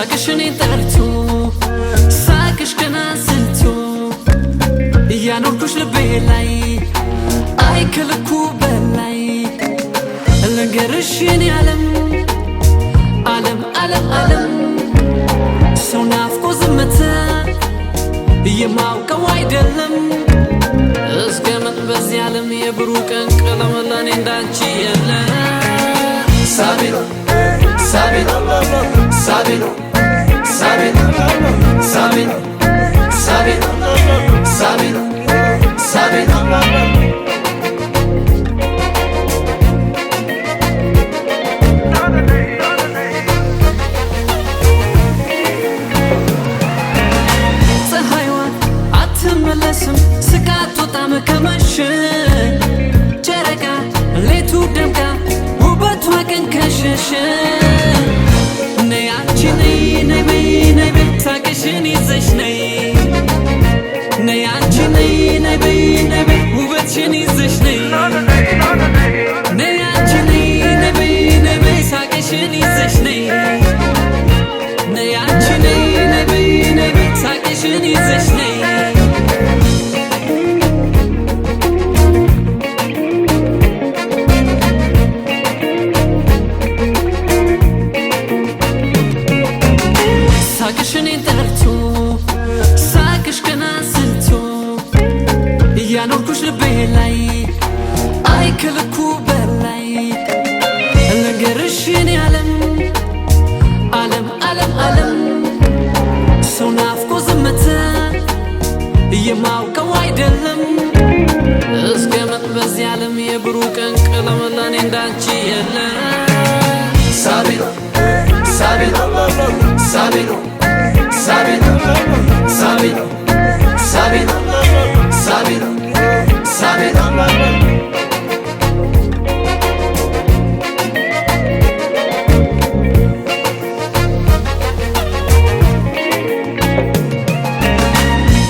ሳቅሽን ጠርቶ ሳቅሽ ገና ስንቱ ያኖርኩሽ ልቤ ላይ አይከልኩ በላይ ልንገርሽ የኔ ዓለም ዓለም ዓለም ዓለም ሰው ናፍቆ ዝምታ የማውቀው አይደለም እስከምን በዚህ ዓለም የብሩህ ቀን ቀለም ለኔ እንዳንቺ የለ ሳቢኖ ሳቢኖ ሳቢኖ ሳቢኖ ሳቢኖ ሳቢኖ ሳቢኖ ሳቢኖ ስቃት ወጣም ከመሸ ጨረቃ ሌቱ ደምቃ ውበቷ ቀን ከሸሸ ነይ አንቺ ነይ ነይ በይ ነይ በይ ሳቅሽን ይዘሽ ነይ ነይ አንቺ ነይ ነይ በይ ነይ በይ ውበትሽን ይዘሽ ነይ ነይ አንቺ ነይ ነይ በይ ነይ በይ ሳቅሽን ይዘሽ ነይ ነይ አንቺ ነይ ነይ በይ ነይ በይ ሳቅሽን ይዘሽ ነይ ሳቅሽን ጠርቶ ሳቅሽ ገና ስንቱ ያኖርኩሽ ልቤ ላይ አይከልኩ በላይ ልንገርሽ የኔ ዓለም ዓለም ዓለም ዓለም ሰው ናፍቆ ዝምታ የማውቀው አይደለም እስከምን በዚህ ዓለም የብሩህ ቀን ቀለም ለኔ እንዳንቺ የለ ሳቢኖ ሳቢኖ ሳቢኖ Sabino, Sabino, Sabino, Sabino, Sabino.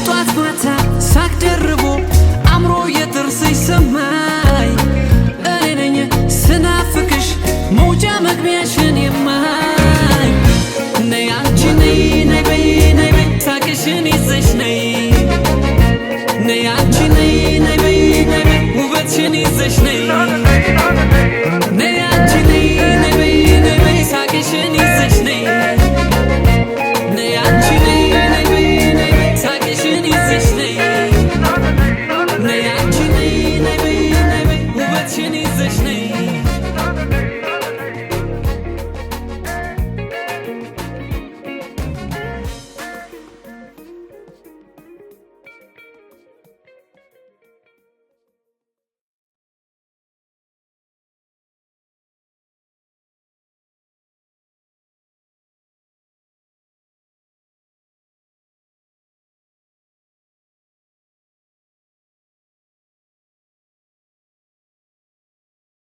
Toat mata sac derbo, amro yetersi samai. Erenye senafikish, moja magmiashin yemai. Ney anchi ney ney bey ney bey ሳቅሽን ይዘሽ ነይ ነይ አንቺ ነይ ነይ በይ ነይ በይ ውበትሽን ይዘሽ ነይ ነይ አንቺ ነይ ነይ በይ ነይ በይ ሳቅሽን ይዘሽ ነይ ነይ አንቺ ነይ